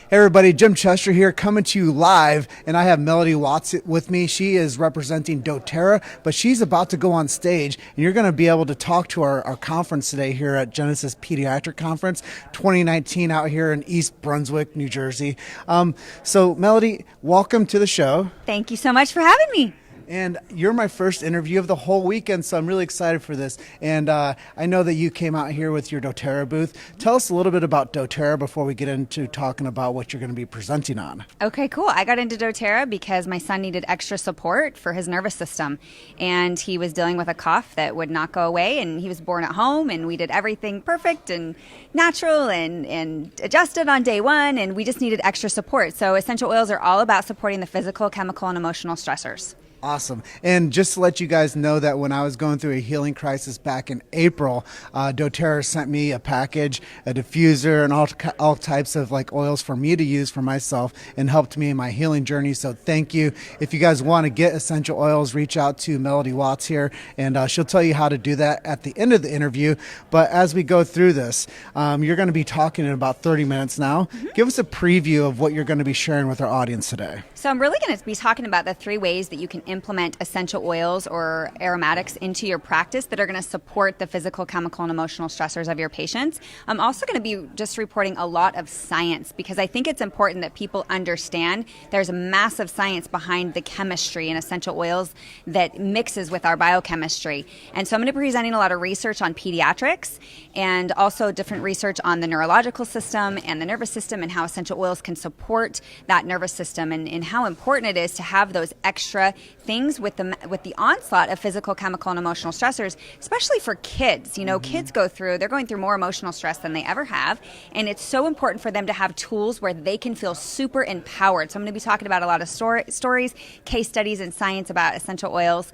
Hey everybody, Jim Chester here coming to you live, and I have Melody Watts with me. She is representing doTERRA, but she's about to go on stage, and you're going to be able to talk to our conference today here at Genesis Pediatric Conference 2019 out here in East Brunswick, New Jersey. So Melody, welcome to the show. Thank you so much for having me. And you're my first interview of the whole weekend, so I'm really excited for this. And I know that you came out here with your doTERRA booth. Tell us a little bit about doTERRA before we get into talking about what you're going to be presenting on. Okay, cool. I got into doTERRA because my son needed extra support for his nervous system. And he was dealing with a cough that would not go away. And he was born at home, and we did everything perfect and natural and adjusted on day one. And we just needed extra support. So essential oils are all about supporting the physical, chemical, and emotional stressors. Awesome. And just to let you guys know that when I was going through a healing crisis back in April, doTERRA sent me a package, a diffuser, and all types of like oils for me to use for myself and helped me in my healing journey. So thank you. If you guys want to get essential oils, reach out to Melody Watts here, and she'll tell you how to do that at the end of the interview. But as we go through this, you're going to be talking in about 30 minutes now. Mm-hmm. Give us a preview of what you're going to be sharing with our audience today. So I'm really going to be talking about the 3 ways that you can implement essential oils or aromatics into your practice that are going to support the physical, chemical, and emotional stressors of your patients. I'm also going to be just reporting a lot of science because I think it's important that people understand there's a massive science behind the chemistry in essential oils that mixes with our biochemistry. And so I'm going to be presenting a lot of research on pediatrics and also different research on the neurological system and the nervous system and how essential oils can support that nervous system and how important it is to have those extra things with the onslaught of physical, chemical, and emotional stressors, especially for kids. You know, kids they're going through more emotional stress than they ever have, and it's so important for them to have tools where they can feel super empowered. So I'm going to be talking about a lot of stories, case studies, and science about essential oils.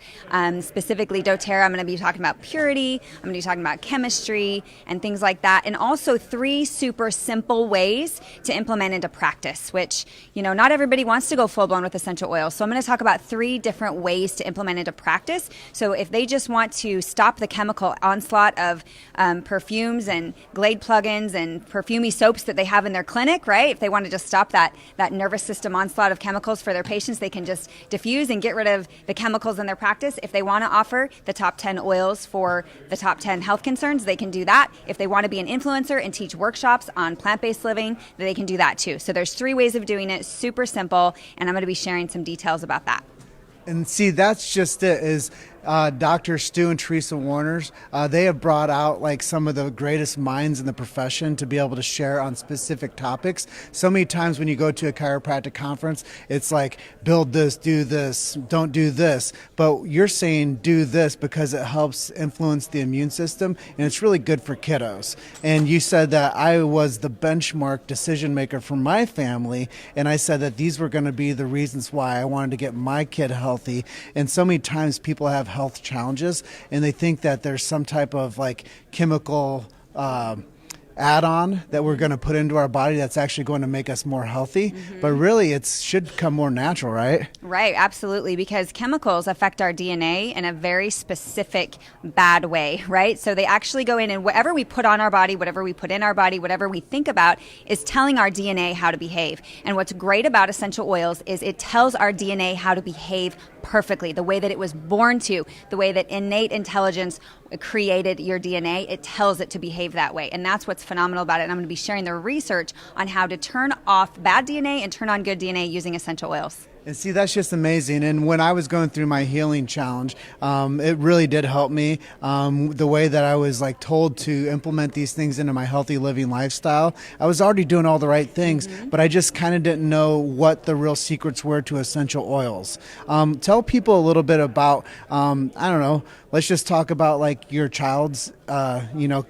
Specifically doTERRA, I'm going to be talking about purity, I'm going to be talking about chemistry, and things like that, and also 3 super simple ways to implement into practice, which, you know, not everybody wants to go full-blown with essential oils. So I'm going to talk about 3 different ways to implement into practice. So if they just want to stop the chemical onslaught of perfumes and Glade plugins and perfumey soaps that they have in their clinic, right? If they want to just stop that nervous system onslaught of chemicals for their patients, they can just diffuse and get rid of the chemicals in their practice. If they want to offer the top 10 oils for the top 10 health concerns, they can do that. If they want to be an influencer and teach workshops on plant-based living, they can do that too. So there's 3 ways of doing it, super simple, and I'm going to be sharing some details about that. And see, that's just it, is Dr. Stu and Teresa Warners, they have brought out like some of the greatest minds in the profession to be able to share on specific topics. So many times when you go to a chiropractic conference, it's like, build this, do this, don't do this. But you're saying do this because it helps influence the immune system, and it's really good for kiddos. And you said that I was the benchmark decision maker for my family, and I said that these were going to be the reasons why I wanted to get my kid healthy. And so many times people have health challenges and they think that there's some type of like chemical add-on that we're going to put into our body that's actually going to make us more healthy. Mm-hmm. But really it should come more natural, right? Right, absolutely, because chemicals affect our DNA in a very specific bad way, right? So they actually go in, and whatever we put on our body, whatever we put in our body, whatever we think about is telling our DNA how to behave. And what's great about essential oils is it tells our DNA how to behave perfectly, the way that it was born to, the way that innate intelligence created your DNA. It tells it to behave that way. And that's what's phenomenal about it. And I'm going to be sharing the research on how to turn off bad DNA and turn on good DNA using essential oils. And see, that's just amazing. And when I was going through my healing challenge, it really did help me. The way that I was like told to implement these things into my healthy living lifestyle, I was already doing all the right things, but I just kind of didn't know what the real secrets were to essential oils. Tell people a little bit about, I don't know, let's just talk about like your child's,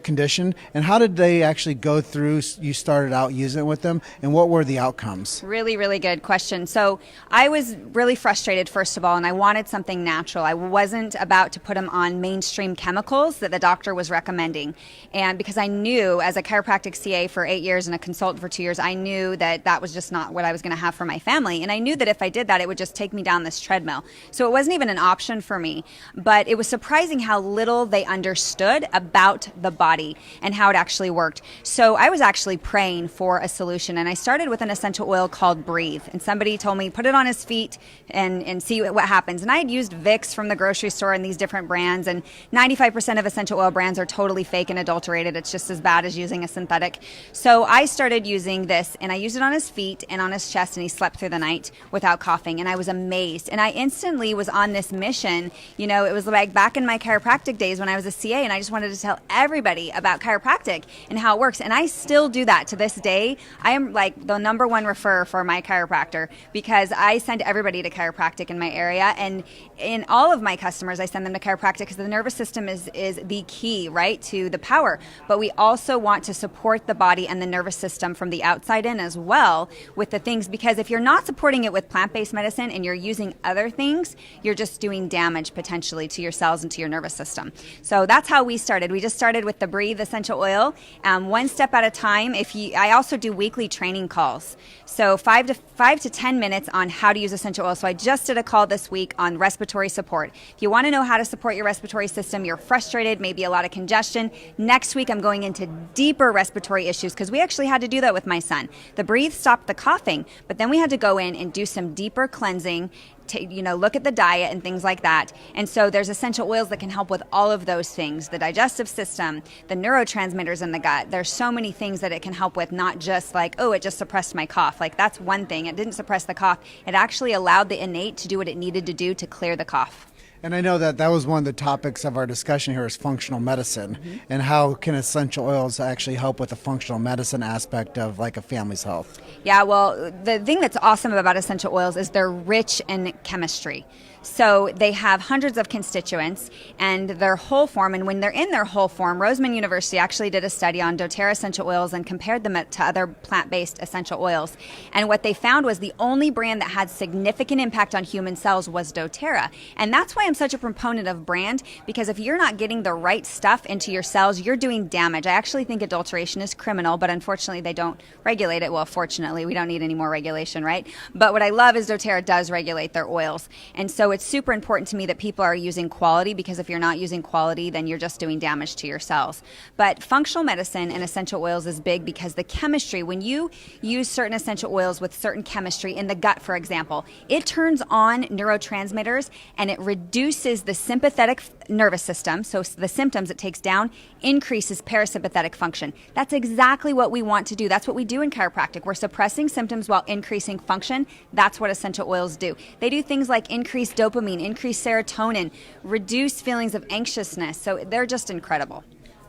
condition, and how did they actually go through? You started out using it with them, and what were the outcomes? Really, really good question. So I I was really frustrated, first of all, and I wanted something natural. I wasn't about to put them on mainstream chemicals that the doctor was recommending. And because I knew, as a chiropractic CA for 8 years and a consultant for 2 years, I knew that that was just not what I was going to have for my family. And I knew that if I did that, it would just take me down this treadmill. So it wasn't even an option for me. But it was surprising how little they understood about the body and how it actually worked. So I was actually praying for a solution. And I started with an essential oil called Breathe. And somebody told me, put it on his feet and see what happens. And I had used Vicks from the grocery store and these different brands. And 95% of essential oil brands are totally fake and adulterated. It's just as bad as using a synthetic. So I started using this, and I used it on his feet and on his chest, and he slept through the night without coughing. And I was amazed. And I instantly was on this mission. You know, it was like back in my chiropractic days when I was a CA, and I just wanted to tell everybody about chiropractic and how it works. And I still do that to this day. I am like the number one referrer for my chiropractor because I send everybody to chiropractic in my area. And in all of my customers, I send them to chiropractic because the nervous system is the key, right, to the power. But we also want to support the body and the nervous system from the outside in as well with the things, because if you're not supporting it with plant-based medicine and you're using other things, you're just doing damage potentially to your cells and to your nervous system. So that's how we started. We just started with the Breathe essential oil, one step at a time. I also do weekly training calls. So 5 to 10 minutes on how to use essential oil. So I just did a call this week on respiratory support. If you want to know how to support your respiratory system, you're frustrated, maybe a lot of congestion. Next week, I'm going into deeper respiratory issues because we actually had to do that with my son. The Breathe stopped the coughing, but then we had to go in and do some deeper cleansing, look at the diet and things like that. And so there's essential oils that can help with all of those things, the digestive system, the neurotransmitters in the gut. There's so many things that it can help with, not just like, oh, it just suppressed my cough. Like, that's one thing. It didn't suppress the cough. It actually allowed the innate to do what it needed to do to clear the cough. And I know that was one of the topics of our discussion here is functional medicine, and how can essential oils actually help with the functional medicine aspect of like a family's health. Yeah, well, the thing that's awesome about essential oils is they're rich in chemistry. So they have hundreds of constituents and their whole form. And when they're in their whole form, Roseman University actually did a study on doTERRA essential oils and compared them to other plant-based essential oils. And what they found was the only brand that had significant impact on human cells was doTERRA. And that's why I'm such a proponent of brand, because if you're not getting the right stuff into your cells, you're doing damage. I actually think adulteration is criminal, but unfortunately they don't regulate it. Well, fortunately, we don't need any more regulation, right? But what I love is doTERRA does regulate their oils. And so it's super important to me that people are using quality, because if you're not using quality, then you're just doing damage to your cells. But functional medicine and essential oils is big because the chemistry, when you use certain essential oils with certain chemistry in the gut, for example, it turns on neurotransmitters and it reduces the sympathetic nervous system. So the symptoms it takes down increases parasympathetic function. That's exactly what we want to do. That's what we do in chiropractic. We're suppressing symptoms while increasing function. That's what essential oils do. They do things like increase dopamine, increase serotonin, reduce feelings of anxiousness. So they're just incredible.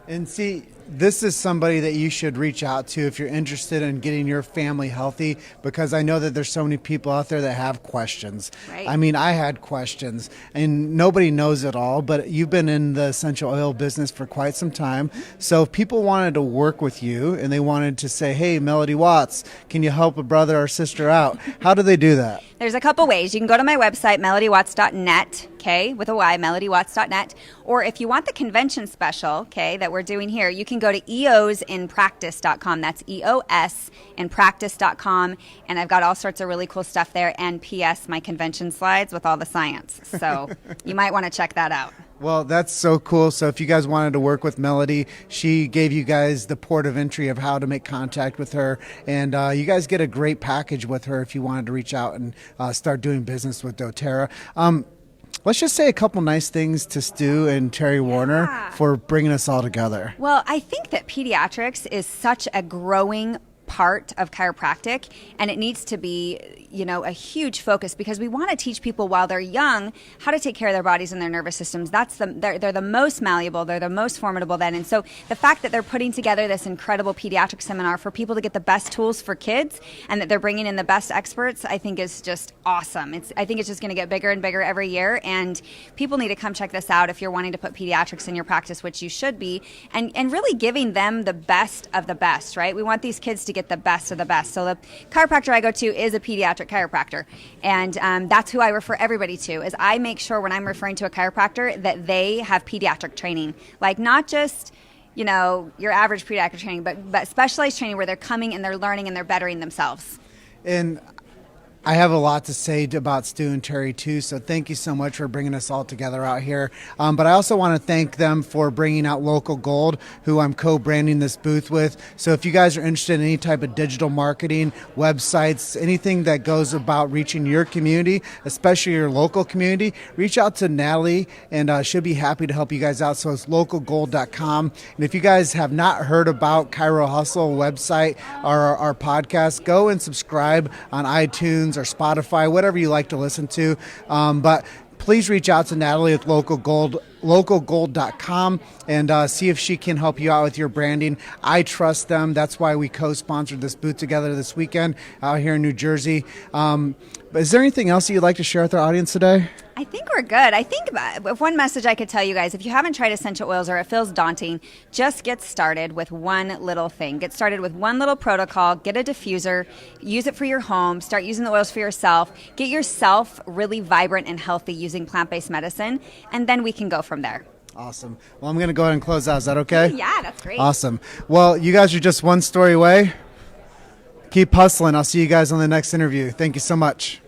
And see, this is somebody that you should reach out to if you're interested in getting your family healthy, because I know that there's so many people out there that have questions. Right. I mean, I had questions, and nobody knows it all, but you've been in the essential oil business for quite some time. So if people wanted to work with you and they wanted to say, hey, Melody Watts, can you help a brother or sister out? How do they do that? There's a couple ways. You can go to my website, melodywatts.net, okay, with a Y, melodywatts.net. Or if you want the convention special, okay, that we're doing here, you can go to eosinpractice.com. That's eosinpractice.com. And I've got all sorts of really cool stuff there. And P.S., my convention slides with all the science. So you might want to check that out. Well, that's so cool. So if you guys wanted to work with Melody, she gave you guys the port of entry of how to make contact with her. And you guys get a great package with her if you wanted to reach out and start doing business with doTERRA. Let's just say a couple nice things to Stu and Terry Warner for bringing us all together. Well, I think that pediatrics is such a growing part of chiropractic, and it needs to be, a huge focus, because we want to teach people while they're young how to take care of their bodies and their nervous systems. They're the most malleable, they're the most formidable then. And so the fact that they're putting together this incredible pediatric seminar for people to get the best tools for kids, and that they're bringing in the best experts, I think is just awesome. I think it's just going to get bigger and bigger every year, and people need to come check this out if you're wanting to put pediatrics in your practice, which you should be, and really giving them the best of the best, right? We want these kids to get get the best of the best. So the chiropractor I go to is a pediatric chiropractor, and that's who I refer everybody to. Is I make sure when I'm referring to a chiropractor that they have pediatric training, like not just your average pediatric training, but specialized training where they're coming and they're learning and they're bettering themselves. And I have a lot to say about Stu and Terry too, so thank you so much for bringing us all together out here. But I also want to thank them for bringing out Local Gold, who I'm co-branding this booth with. So if you guys are interested in any type of digital marketing, websites, anything that goes about reaching your community, especially your local community, reach out to Natalie, and she'll be happy to help you guys out. So it's localgold.com. And if you guys have not heard about Chiro Hustle website or our podcast, go and subscribe on iTunes or Spotify, whatever you like to listen to. But please reach out to Natalie at localgold.com and see if she can help you out with your branding. I trust them. That's why we co-sponsored this booth together this weekend out here in New Jersey. But is there anything else you'd like to share with our audience today? I think we're good. I think if one message I could tell you guys, if you haven't tried essential oils or it feels daunting, just get started with one little thing. Get started with one little protocol. Get a diffuser. Use it for your home. Start using the oils for yourself. Get yourself really vibrant and healthy using plant-based medicine, and then we can go from there. Awesome. Well, I'm going to go ahead and close out. Is that okay? Yeah, that's great. Awesome. Well, you guys are just one story away. Keep hustling. I'll see you guys on the next interview. Thank you so much.